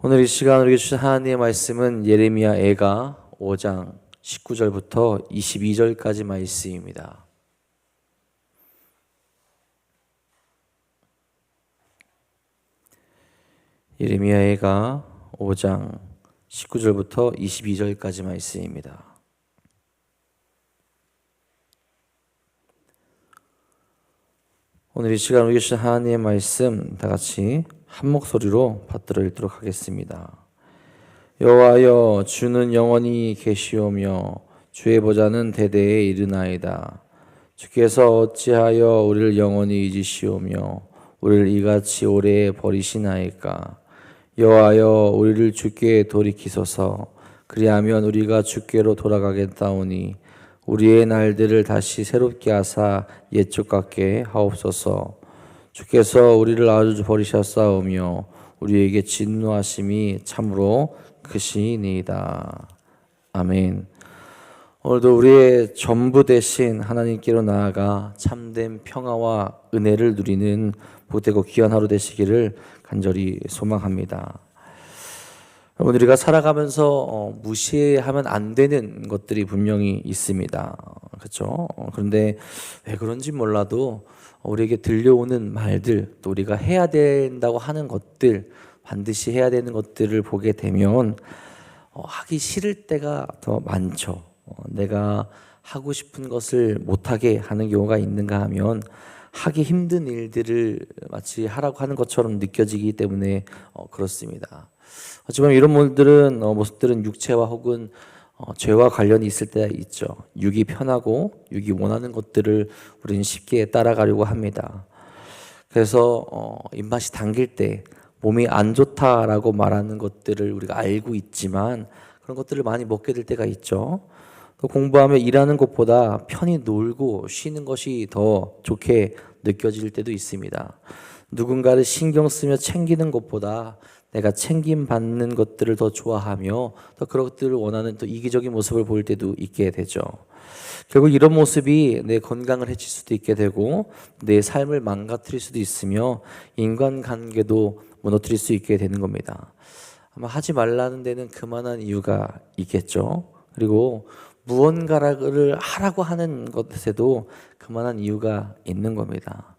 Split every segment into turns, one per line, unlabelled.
오늘 이 시간 우리에게 주신 하나님의 말씀은 예레미야 애가 5장 19절부터 22절까지 말씀입니다. 예레미야 애가 5장 19절부터 22절까지 말씀입니다. 오늘 이 시간 우리에게 주신 하나님의 말씀 다 같이 한 목소리로 받들어 읽도록 하겠습니다. 여호와여, 주는 영원히 계시오며 주의 보좌는 대대에 이르나이다. 주께서 어찌하여 우리를 영원히 잊으시오며 우리를 이같이 오래 버리시나이까. 여호와여, 우리를 주께 돌이키소서. 그리하면 우리가 주께로 돌아가겠다오니 우리의 날들을 다시 새롭게 하사 옛적 같게 하옵소서. 주께서 우리를 아주 버리셨사오며 우리에게 진노하심이 참으로 크시니이다. 아멘. 오늘도 우리의 전부 되신 하나님께로 나아가 참된 평화와 은혜를 누리는 복되고 귀한 하루 되시기를 간절히 소망합니다. 여러분, 우리가 살아가면서 무시하면 안 되는 것들이 분명히 있습니다. 그렇죠? 그런데 왜 그런지 몰라도 우리에게 들려오는 말들, 또 우리가 해야 된다고 하는 것들, 반드시 해야 되는 것들을 보게 되면 하기 싫을 때가 더 많죠. 내가 하고 싶은 것을 못하게 하는 경우가 있는가 하면 하기 힘든 일들을 마치 하라고 하는 것처럼 느껴지기 때문에 그렇습니다. 하지만 이런 모습들은 육체와 혹은 죄와 관련이 있을 때가 있죠. 육이 편하고 육이 원하는 것들을 우리는 쉽게 따라가려고 합니다. 그래서 입맛이 당길 때 몸이 안 좋다라고 말하는 것들을 우리가 알고 있지만 그런 것들을 많이 먹게 될 때가 있죠. 또 공부하며 일하는 것보다 편히 놀고 쉬는 것이 더 좋게 느껴질 때도 있습니다. 누군가를 신경 쓰며 챙기는 것보다 내가 챙김받는 것들을 더 좋아하며 또 그런 것들을 원하는 또 이기적인 모습을 보일 때도 있게 되죠. 결국 이런 모습이 내 건강을 해칠 수도 있게 되고 내 삶을 망가뜨릴 수도 있으며 인간관계도 무너뜨릴 수 있게 되는 겁니다. 아마 하지 말라는 데는 그만한 이유가 있겠죠. 그리고 무언가를 하라고 하는 것에도 그만한 이유가 있는 겁니다.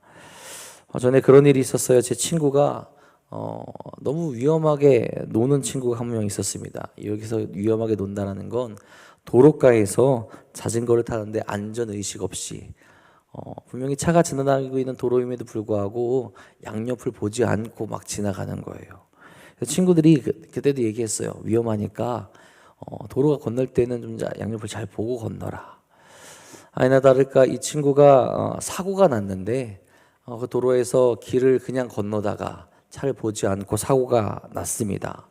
전에 그런 일이 있었어요. 제 친구가 너무 위험하게 노는 친구가 한 명 있었습니다. 여기서 위험하게 논다는 건 도로가에서 자전거를 타는데 안전의식 없이 분명히 차가 지나다니고 있는 도로임에도 불구하고 양옆을 보지 않고 막 지나가는 거예요. 친구들이 그때도 얘기했어요. 위험하니까 도로가 건널 때는 좀 양옆을 잘 보고 건너라. 아니나 다를까 이 친구가 사고가 났는데 그 도로에서 길을 그냥 건너다가 차를 보지 않고 사고가 났습니다.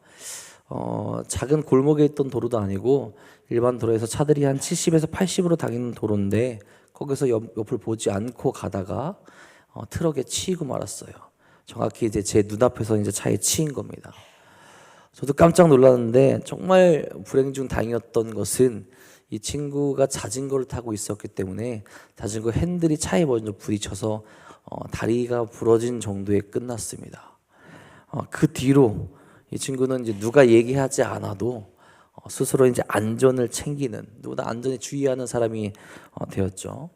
작은 골목에 있던 도로도 아니고 일반 도로에서 차들이 한 70에서 80으로 다니는 도로인데 거기서 옆을 보지 않고 가다가 트럭에 치이고 말았어요. 정확히 이제 제 눈앞에서 이제 차에 치인 겁니다. 저도 깜짝 놀랐는데 정말 불행 중 다행이었던 것은 이 친구가 자전거를 타고 있었기 때문에 자전거 핸들이 차에 먼저 부딪혀서 다리가 부러진 정도에 끝났습니다. 그 뒤로 이 친구는 이제 누가 얘기하지 않아도 스스로 이제 안전을 챙기는, 누구나 안전에 주의하는 사람이 되었죠.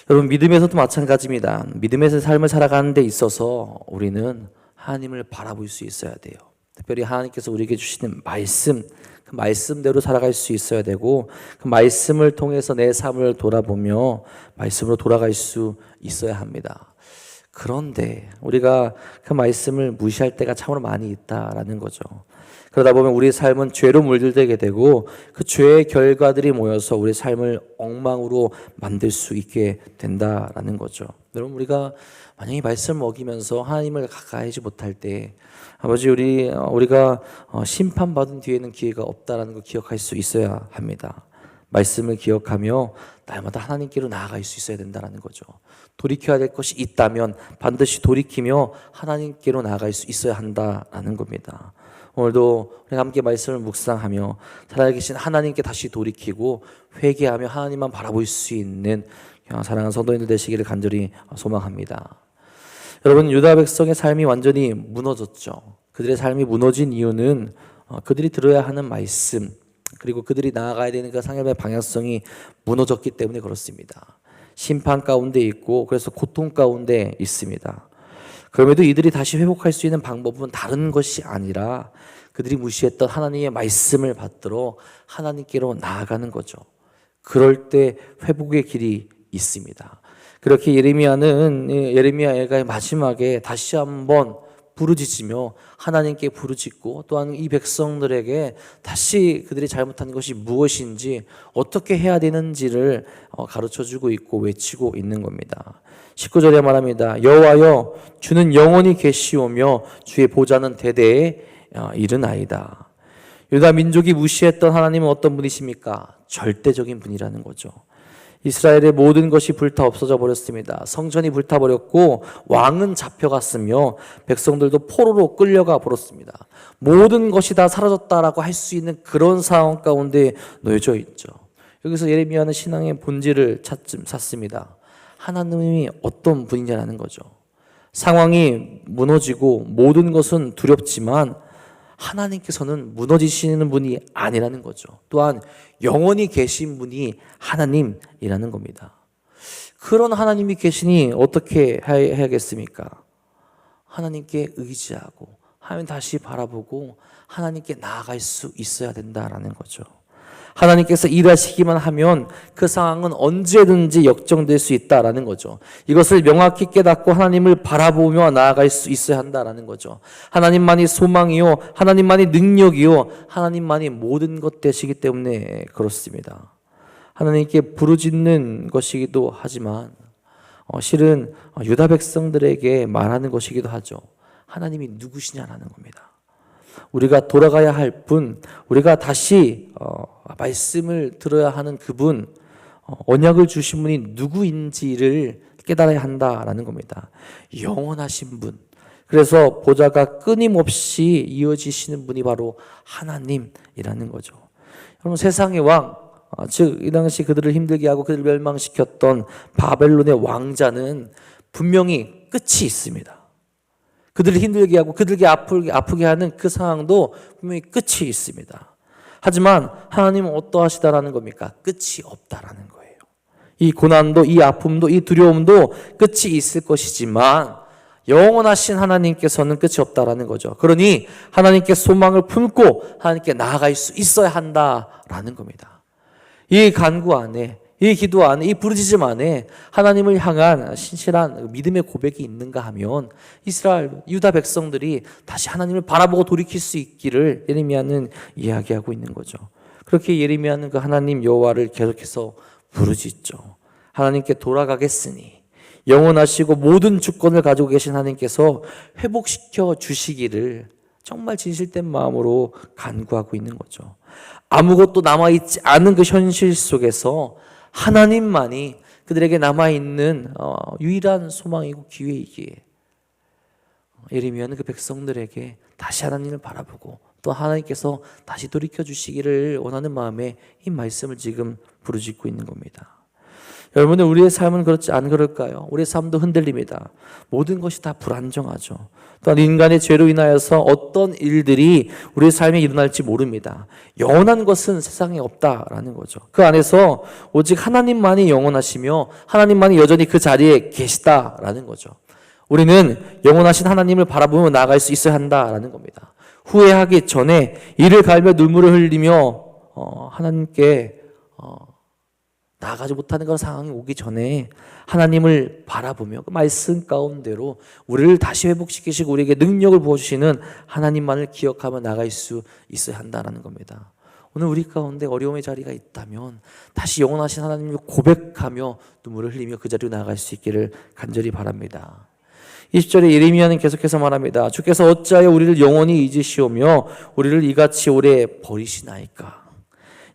여러분, 믿음에서도 마찬가지입니다. 믿음의 삶을 살아가는 데 있어서 우리는 하나님을 바라볼 수 있어야 돼요. 특별히 하나님께서 우리에게 주시는 말씀, 그 말씀대로 살아갈 수 있어야 되고 그 말씀을 통해서 내 삶을 돌아보며 말씀으로 돌아갈 수 있어야 합니다. 그런데 우리가 그 말씀을 무시할 때가 참으로 많이 있다라는 거죠. 그러다 보면 우리의 삶은 죄로 물들게 되고 그 죄의 결과들이 모여서 우리의 삶을 엉망으로 만들 수 있게 된다라는 거죠. 여러분, 우리가 만약에 말씀을 먹이면서 하나님을 가까이하지 못할 때 아버지 우리가 심판받은 뒤에는 기회가 없다라는 걸 기억할 수 있어야 합니다. 말씀을 기억하며 날마다 하나님께로 나아갈 수 있어야 된다는 거죠. 돌이켜야 될 것이 있다면 반드시 돌이키며 하나님께로 나아갈 수 있어야 한다는 겁니다. 오늘도 우리가 함께 말씀을 묵상하며 살아계신 하나님께 다시 돌이키고 회개하며 하나님만 바라볼 수 있는 사랑하는 성도님들 되시기를 간절히 소망합니다. 여러분, 유다 백성의 삶이 완전히 무너졌죠. 그들의 삶이 무너진 이유는 그들이 들어야 하는 말씀, 그리고 그들이 나아가야 되는 그 삶의 방향성이 무너졌기 때문에 그렇습니다. 심판 가운데 있고 그래서 고통 가운데 있습니다. 그럼에도 이들이 다시 회복할 수 있는 방법은 다른 것이 아니라 그들이 무시했던 하나님의 말씀을 받들어 하나님께로 나아가는 거죠. 그럴 때 회복의 길이 있습니다. 그렇게 예레미야가 마지막에 다시 한번 부르짖으며 하나님께 부르짖고 또한 이 백성들에게 다시 그들이 잘못한 것이 무엇인지 어떻게 해야 되는지를 가르쳐주고 있고 외치고 있는 겁니다. 19절에 말합니다. 여호와여 주는 영원히 계시오며 주의 보좌는 대대에 이르나이다. 유다 민족이 무시했던 하나님은 어떤 분이십니까? 절대적인 분이라는 거죠. 이스라엘의 모든 것이 불타 없어져 버렸습니다. 성전이 불타버렸고 왕은 잡혀갔으며 백성들도 포로로 끌려가 버렸습니다. 모든 것이 다 사라졌다라고 할 수 있는 그런 상황 가운데 놓여져 있죠. 여기서 예레미야는 신앙의 본질을 찾습니다. 하나님이 어떤 분이냐는 거죠. 상황이 무너지고 모든 것은 두렵지만 하나님께서는 무너지시는 분이 아니라는 거죠. 또한 영원히 계신 분이 하나님이라는 겁니다. 그런 하나님이 계시니 어떻게 해야겠습니까? 하나님께 의지하고 하나님 다시 바라보고 하나님께 나아갈 수 있어야 된다라는 거죠. 하나님께서 일하시기만 하면 그 상황은 언제든지 역정될 수 있다라는 거죠. 이것을 명확히 깨닫고 하나님을 바라보며 나아갈 수 있어야 한다라는 거죠. 하나님만이 소망이요, 하나님만이 능력이요, 하나님만이 모든 것 되시기 때문에 그렇습니다. 하나님께 부르짖는 것이기도 하지만 실은 유다 백성들에게 말하는 것이기도 하죠. 하나님이 누구시냐라는 겁니다. 우리가 돌아가야 할 분, 우리가 다시 말씀을 들어야 하는 그분, 언약을 주신 분이 누구인지를 깨달아야 한다라는 겁니다. 영원하신 분. 그래서 보좌가 끊임없이 이어지시는 분이 바로 하나님이라는 거죠. 여러분, 세상의 왕, 즉 이 당시 그들을 힘들게 하고 그들을 멸망시켰던 바벨론의 왕자는 분명히 끝이 있습니다. 그들을 힘들게 하고 그들에게 아프게 하는 그 상황도 분명히 끝이 있습니다. 하지만 하나님은 어떠하시다라는 겁니까? 끝이 없다라는 거예요. 이 고난도, 이 아픔도, 이 두려움도 끝이 있을 것이지만 영원하신 하나님께서는 끝이 없다라는 거죠. 그러니 하나님께 소망을 품고 하나님께 나아갈 수 있어야 한다라는 겁니다. 이 간구 안에, 이 기도 안에, 이 부르짖음 안에 하나님을 향한 신실한 믿음의 고백이 있는가 하면 이스라엘, 유다 백성들이 다시 하나님을 바라보고 돌이킬 수 있기를 예레미야는 이야기하고 있는 거죠. 그렇게 예레미야는 그 하나님 여호와를 계속해서 부르짖죠. 하나님께 돌아가겠으니 영원하시고 모든 주권을 가지고 계신 하나님께서 회복시켜 주시기를 정말 진실된 마음으로 간구하고 있는 거죠. 아무것도 남아있지 않은 그 현실 속에서 하나님만이 그들에게 남아있는 유일한 소망이고 기회이기에 예레미야는 그 백성들에게 다시 하나님을 바라보고 또 하나님께서 다시 돌이켜 주시기를 원하는 마음에 이 말씀을 지금 부르짖고 있는 겁니다. 여러분들, 우리의 삶은 그렇지 안 그럴까요? 우리의 삶도 흔들립니다. 모든 것이 다 불안정하죠. 또한 인간의 죄로 인하여서 어떤 일들이 우리의 삶에 일어날지 모릅니다. 영원한 것은 세상에 없다라는 거죠. 그 안에서 오직 하나님만이 영원하시며 하나님만이 여전히 그 자리에 계시다라는 거죠. 우리는 영원하신 하나님을 바라보며 나아갈 수 있어야 한다라는 겁니다. 후회하기 전에 이를 갈며 눈물을 흘리며 하나님께 나아가지 못하는 그런 상황이 오기 전에 하나님을 바라보며 그 말씀 가운데로 우리를 다시 회복시키시고 우리에게 능력을 부어주시는 하나님만을 기억하며 나갈 수 있어야 한다는 겁니다. 오늘 우리 가운데 어려움의 자리가 있다면 다시 영원하신 하나님을 고백하며 눈물을 흘리며 그 자리로 나아갈 수 있기를 간절히 바랍니다. 20절에 예레미야는 계속해서 말합니다. 주께서 어찌하여 우리를 영원히 잊으시오며 우리를 이같이 오래 버리시나이까.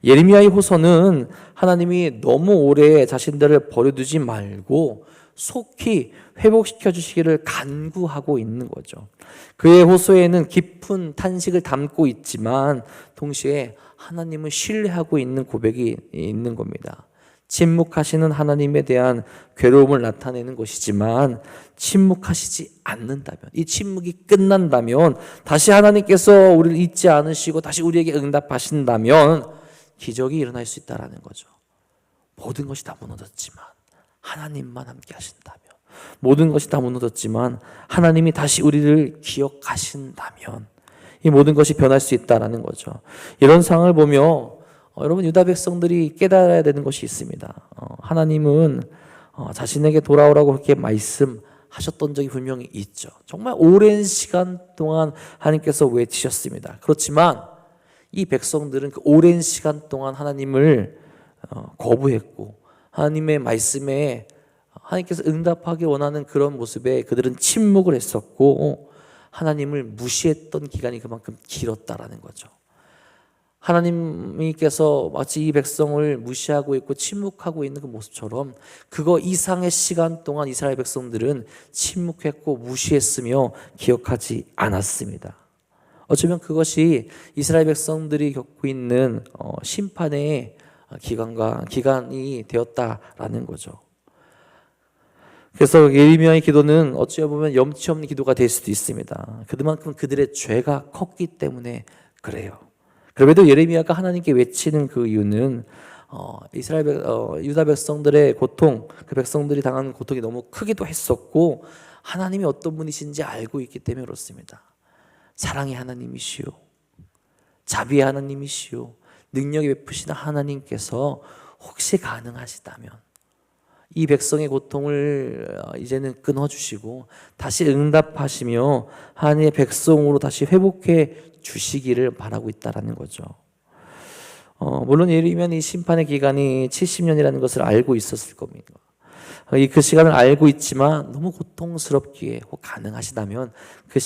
예레미야의 호소는 하나님이 너무 오래 자신들을 버려두지 말고 속히 회복시켜 주시기를 간구하고 있는 거죠. 그의 호소에는 깊은 탄식을 담고 있지만 동시에 하나님을 신뢰하고 있는 고백이 있는 겁니다. 침묵하시는 하나님에 대한 괴로움을 나타내는 것이지만 침묵하시지 않는다면, 이 침묵이 끝난다면, 다시 하나님께서 우리를 잊지 않으시고 다시 우리에게 응답하신다면 기적이 일어날 수 있다는 거죠. 모든 것이 다 무너졌지만 하나님만 함께 하신다면, 모든 것이 다 무너졌지만 하나님이 다시 우리를 기억하신다면 이 모든 것이 변할 수 있다는 거죠. 이런 상황을 보며 여러분, 유다 백성들이 깨달아야 되는 것이 있습니다. 하나님은 자신에게 돌아오라고 그렇게 말씀하셨던 적이 분명히 있죠. 정말 오랜 시간 동안 하나님께서 외치셨습니다. 그렇지만 이 백성들은 그 오랜 시간 동안 하나님을 거부했고, 하나님의 말씀에 하나님께서 응답하기 원하는 그런 모습에 그들은 침묵을 했었고 하나님을 무시했던 기간이 그만큼 길었다라는 거죠. 하나님께서 마치 이 백성을 무시하고 있고 침묵하고 있는 그 모습처럼 그거 이상의 시간 동안 이스라엘 백성들은 침묵했고 무시했으며 기억하지 않았습니다. 어쩌면 그것이 이스라엘 백성들이 겪고 있는 심판의 기간이 되었다라는 거죠. 그래서 예레미야의 기도는 어찌 보면 염치 없는 기도가 될 수도 있습니다. 그만큼 그들의 죄가 컸기 때문에 그래요. 그럼에도 예레미야가 하나님께 외치는 그 이유는 유다 백성들의 고통, 그 백성들이 당하는 고통이 너무 크기도 했었고 하나님이 어떤 분이신지 알고 있기 때문에 그렇습니다. 사랑의 하나님이시오, 자비의 하나님이시오, 능력이 베푸시는 하나님께서 혹시 가능하시다면 이 백성의 고통을 이제는 끊어주시고 다시 응답하시며 하나님의 백성으로 다시 회복해 주시기를 바라고 있다는 거죠. 물론 예레미야는 이 심판의 기간이 70년이라는 것을 알고 있었을 겁니다. 그 시간을 알고 있지만 너무 고통스럽기에 혹 가능하시다면 그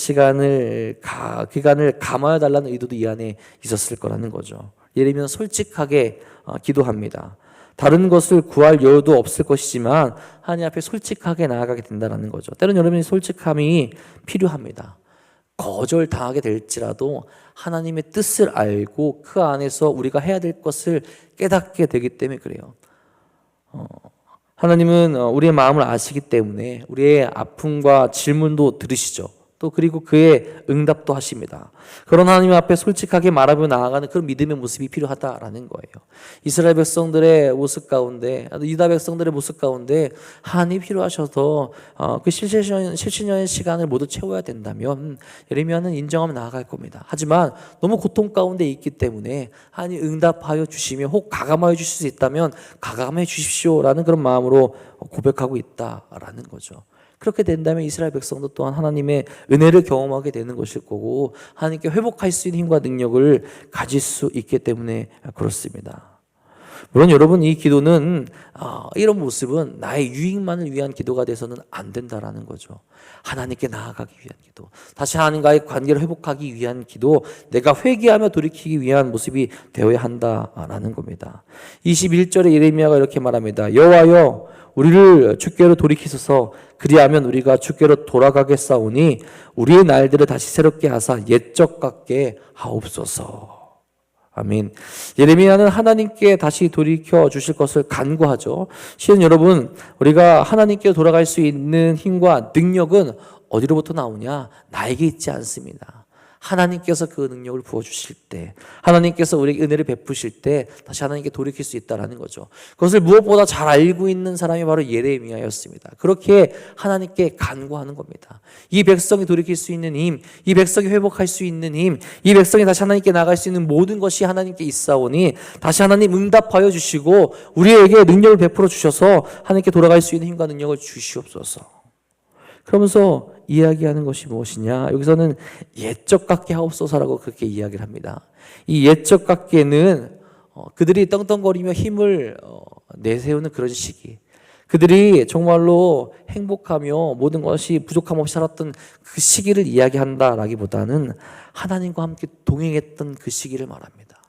기간을 감하여 달라는 의도도 이 안에 있었을 거라는 거죠. 예레미야는 솔직하게 기도합니다. 다른 것을 구할 여유도 없을 것이지만 하나님 앞에 솔직하게 나아가게 된다는 거죠. 때로는 여러분이 솔직함이 필요합니다. 거절당하게 될지라도 하나님의 뜻을 알고 그 안에서 우리가 해야 될 것을 깨닫게 되기 때문에 그래요. 하나님은 우리의 마음을 아시기 때문에 우리의 아픔과 질문도 들으시죠. 또 그리고 그의 응답도 하십니다. 그런 하나님 앞에 솔직하게 말하며 나아가는 그런 믿음의 모습이 필요하다라는 거예요. 이스라엘 백성들의 모습 가운데, 유다 백성들의 모습 가운데 하나님이 필요하셔서 그 70년의 시간을 모두 채워야 된다면 예레미야는 인정하며 나아갈 겁니다. 하지만 너무 고통 가운데 있기 때문에 하나님 응답하여 주시며 혹 가감하여 주실 수 있다면 가감해 주십시오라는 그런 마음으로 고백하고 있다라는 거죠. 그렇게 된다면 이스라엘 백성도 또한 하나님의 은혜를 경험하게 되는 것일 거고 하나님께 회복할 수 있는 힘과 능력을 가질 수 있기 때문에 그렇습니다. 물론 여러분, 이 기도는 이런 모습은 나의 유익만을 위한 기도가 돼서는 안 된다라는 거죠. 하나님께 나아가기 위한 기도, 다시 하나님과의 관계를 회복하기 위한 기도, 내가 회개하며 돌이키기 위한 모습이 되어야 한다라는 겁니다. 21절에 예레미야가 이렇게 말합니다. 여호와여, 우리를 주께로 돌이키소서. 그리하면 우리가 주께로 돌아가겠사오니 우리의 날들을 다시 새롭게 하사 옛적 같게 하옵소서. 아멘. 예레미야는 하나님께 다시 돌이켜 주실 것을 간구하죠. 실은 여러분, 우리가 하나님께 돌아갈 수 있는 힘과 능력은 어디로부터 나오냐? 나에게 있지 않습니다. 하나님께서 그 능력을 부어주실 때, 하나님께서 우리에게 은혜를 베푸실 때 다시 하나님께 돌이킬 수 있다는 거죠. 그것을 무엇보다 잘 알고 있는 사람이 바로 예레미야였습니다. 그렇게 하나님께 간구하는 겁니다. 이 백성이 돌이킬 수 있는 힘, 이 백성이 회복할 수 있는 힘, 이 백성이 다시 하나님께 나갈 수 있는 모든 것이 하나님께 있사오니 다시 하나님 응답하여 주시고 우리에게 능력을 베풀어 주셔서 하나님께 돌아갈 수 있는 힘과 능력을 주시옵소서. 그러면서 이야기하는 것이 무엇이냐? 여기서는 옛적 같게 하옵소서라고 그렇게 이야기를 합니다. 이 옛적 같게는 그들이 떵떵거리며 힘을 내세우는 그런 시기, 그들이 정말로 행복하며 모든 것이 부족함 없이 살았던 그 시기를 이야기한다라기보다는 하나님과 함께 동행했던 그 시기를 말합니다.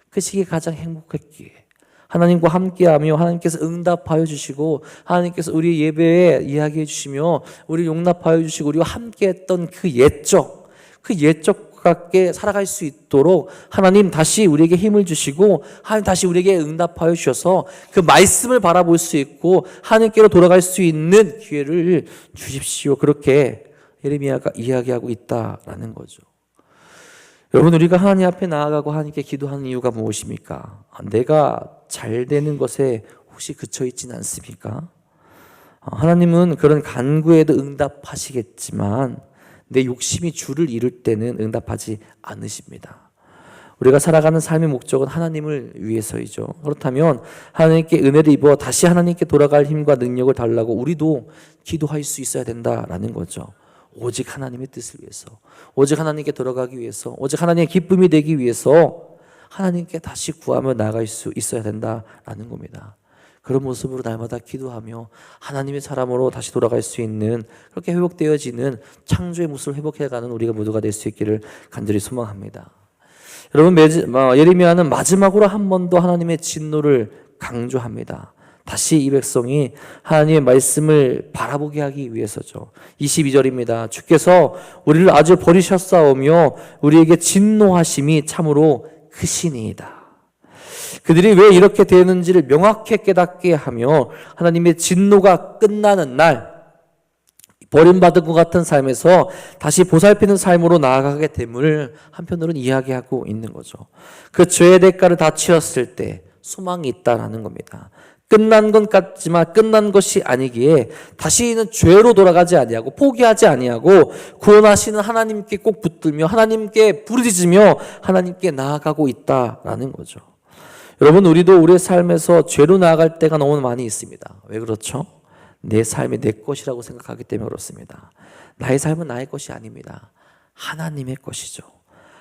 그 시기에 가장 행복했기에 하나님과 함께하며 하나님께서 응답하여 주시고 하나님께서 우리 예배에 이야기해 주시며 우리 용납하여 주시고 우리와 함께했던 그 옛적 같게 살아갈 수 있도록 하나님 다시 우리에게 힘을 주시고 하나님 다시 우리에게 응답하여 주셔서 그 말씀을 바라볼 수 있고 하나님께로 돌아갈 수 있는 기회를 주십시오. 그렇게 예레미야가 이야기하고 있다라는 거죠. 여러분, 우리가 하나님 앞에 나아가고 하나님께 기도하는 이유가 무엇입니까? 내가 잘 되는 것에 혹시 그쳐 있지는 않습니까? 하나님은 그런 간구에도 응답하시겠지만 내 욕심이 주를 이룰 때는 응답하지 않으십니다. 우리가 살아가는 삶의 목적은 하나님을 위해서이죠. 그렇다면 하나님께 은혜를 입어 다시 하나님께 돌아갈 힘과 능력을 달라고 우리도 기도할 수 있어야 된다라는 거죠. 오직 하나님의 뜻을 위해서, 오직 하나님께 돌아가기 위해서, 오직 하나님의 기쁨이 되기 위해서 하나님께 다시 구하며 나아갈 수 있어야 된다라는 겁니다. 그런 모습으로 날마다 기도하며 하나님의 사람으로 다시 돌아갈 수 있는, 그렇게 회복되어지는 창조의 모습을 회복해가는 우리가 모두가 될 수 있기를 간절히 소망합니다. 여러분, 예레미야는 마지막으로 한 번 더 하나님의 진노를 강조합니다. 다시 이 백성이 하나님의 말씀을 바라보게 하기 위해서죠. 22절입니다. 주께서 우리를 아주 버리셨사오며 우리에게 진노하심이 참으로 크시니이다. 그들이 왜 이렇게 되는지를 명확히 깨닫게 하며 하나님의 진노가 끝나는 날, 버림받은 것 같은 삶에서 다시 보살피는 삶으로 나아가게 됨을 한편으로는 이야기하고 있는 거죠. 그 죄의 대가를 다 치렀을 때 소망이 있다라는 겁니다. 끝난 것 같지만 끝난 것이 아니기에 다시는 죄로 돌아가지 아니하고 포기하지 아니하고 구원하시는 하나님께 꼭 붙들며 하나님께 부르짖으며 하나님께 나아가고 있다라는 거죠. 여러분, 우리도 우리의 삶에서 죄로 나아갈 때가 너무 많이 있습니다. 왜 그렇죠? 내 삶이 내 것이라고 생각하기 때문에 그렇습니다. 나의 삶은 나의 것이 아닙니다. 하나님의 것이죠.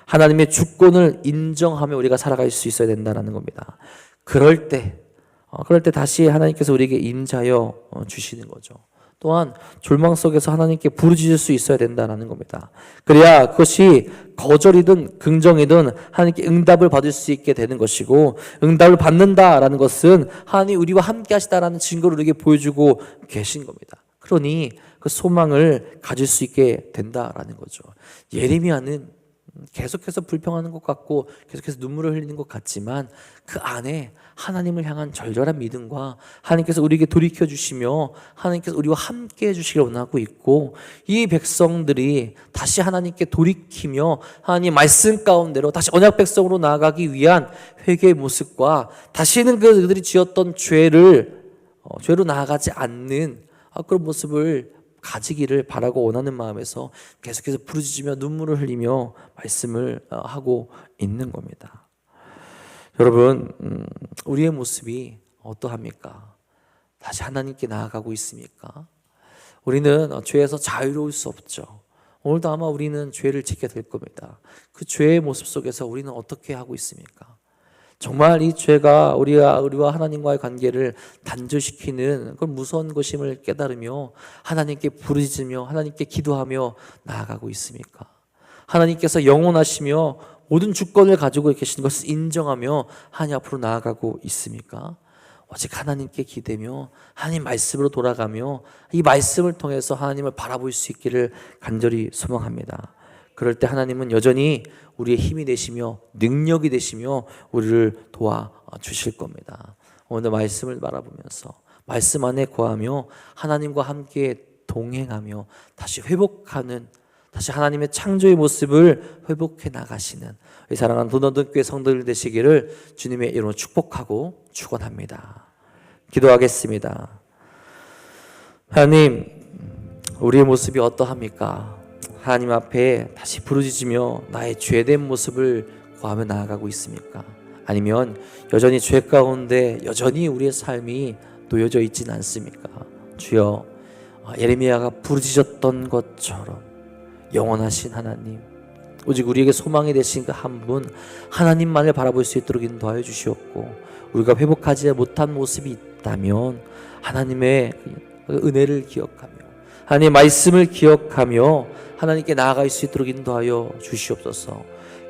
하나님의 주권을 인정하며 우리가 살아갈 수 있어야 된다는 겁니다. 그럴 때 다시 하나님께서 우리에게 인자하여 주시는 거죠. 또한 졸망 속에서 하나님께 부르짖을 수 있어야 된다는 겁니다. 그래야 그것이 거절이든 긍정이든 하나님께 응답을 받을 수 있게 되는 것이고, 응답을 받는다라는 것은 하나님이 우리와 함께 하시다라는 증거를 우리에게 보여주고 계신 겁니다. 그러니 그 소망을 가질 수 있게 된다라는 거죠. 예레미야는 계속해서 불평하는 것 같고 계속해서 눈물을 흘리는 것 같지만 그 안에 하나님을 향한 절절한 믿음과 하나님께서 우리에게 돌이켜 주시며 하나님께서 우리와 함께 해주시기를 원하고 있고, 이 백성들이 다시 하나님께 돌이키며 하나님 말씀 가운데로 다시 언약 백성으로 나아가기 위한 회개의 모습과 다시는 그들이 지었던 죄로 나아가지 않는 그런 모습을 가지기를 바라고 원하는 마음에서 계속해서 부르짖으며 눈물을 흘리며 말씀을 하고 있는 겁니다. 여러분, 우리의 모습이 어떠합니까? 다시 하나님께 나아가고 있습니까? 우리는 죄에서 자유로울 수 없죠. 오늘도 아마 우리는 죄를 짓게 될 겁니다. 그 죄의 모습 속에서 우리는 어떻게 하고 있습니까? 정말 이 죄가 우리와 하나님과의 관계를 단절시키는 그런 무서운 것임을 깨달으며 하나님께 부르짖으며 하나님께 기도하며 나아가고 있습니까? 하나님께서 영원하시며 모든 주권을 가지고 계신 것을 인정하며 하나님 앞으로 나아가고 있습니까? 오직 하나님께 기대며 하나님 말씀으로 돌아가며 이 말씀을 통해서 하나님을 바라볼 수 있기를 간절히 소망합니다. 그럴 때 하나님은 여전히 우리의 힘이 되시며 능력이 되시며 우리를 도와주실 겁니다. 오늘 말씀을 바라보면서 말씀 안에 거하며 하나님과 함께 동행하며 다시 회복하는, 다시 하나님의 창조의 모습을 회복해 나가시는 이 사랑하는 도전교회 성도들 되시기를 주님의 이름으로 축복하고 축원합니다. 기도하겠습니다. 하나님, 우리의 모습이 어떠합니까? 하나님 앞에 다시 부르짖으며 나의 죄된 모습을 구하며 나아가고 있습니까? 아니면 여전히 죄 가운데 여전히 우리의 삶이 놓여져 있지는 않습니까? 주여, 예레미야가 부르짖었던 것처럼 영원하신 하나님, 오직 우리에게 소망이 되신 그 한 분 하나님만을 바라볼 수 있도록 인도하여 주시옵고, 우리가 회복하지 못한 모습이 있다면 하나님의 은혜를 기억하며 하나님의 말씀을 기억하며 하나님께 나아갈 수 있도록 인도하여 주시옵소서.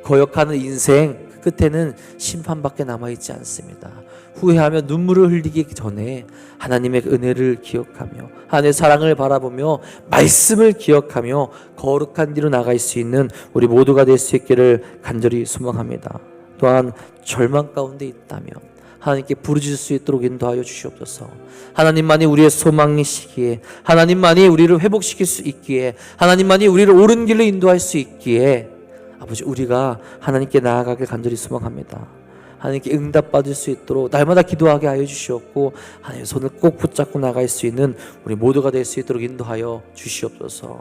거역하는 인생 그 끝에는 심판밖에 남아있지 않습니다. 후회하며 눈물을 흘리기 전에 하나님의 은혜를 기억하며 하나님의 사랑을 바라보며 말씀을 기억하며 거룩한 길로 나갈 수 있는 우리 모두가 될 수 있기를 간절히 소망합니다. 또한 절망 가운데 있다면 하나님께 부르짖을 수 있도록 인도하여 주시옵소서. 하나님만이 우리의 소망이시기에, 하나님만이 우리를 회복시킬 수 있기에, 하나님만이 우리를 옳은 길로 인도할 수 있기에 아버지, 우리가 하나님께 나아가길 간절히 소망합니다. 하나님께 응답받을 수 있도록 날마다 기도하게 하여 주시옵고 하나님의 손을 꼭 붙잡고 나갈 수 있는 우리 모두가 될 수 있도록 인도하여 주시옵소서.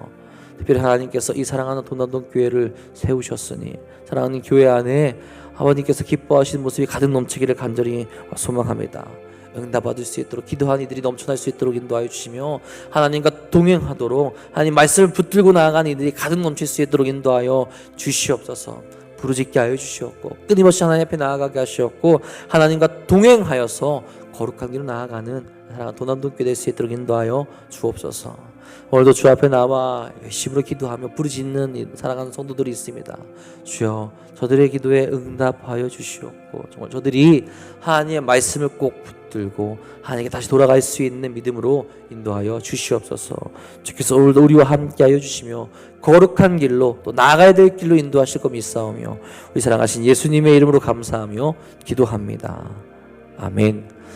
특별히 하나님께서 이 사랑하는 도난동 교회를 세우셨으니 사랑하는 교회 안에 아버님께서 기뻐하시는 모습이 가득 넘치기를 간절히 소망합니다. 응답받을 수 있도록 기도하는 이들이 넘쳐날 수 있도록 인도하여 주시며 하나님과 동행하도록 하나님 말씀을 붙들고 나아가는 이들이 가득 넘칠 수 있도록 인도하여 주시옵소서. 부르짖게 하여 주시옵고 끊임없이 하나님 앞에 나아가게 하시옵고 하나님과 동행하여서 거룩한 길로 나아가는 사랑하는 도난동교회 될 수 있도록 인도하여 주옵소서. 오늘도 주 앞에 나와 열심으로 기도하며 부르짖는 사랑하는 성도들이 있습니다. 주여, 저들의 기도에 응답하여 주시옵고 정말 저들이 하나님의 말씀을 꼭 붙들고 하나님께 다시 돌아갈 수 있는 믿음으로 인도하여 주시옵소서. 주께서 오늘도 우리와 함께하여 주시며 거룩한 길로 또 나아가야 될 길로 인도하실 것 믿사오며 우리 사랑하신 예수님의 이름으로 감사하며 기도합니다. 아멘.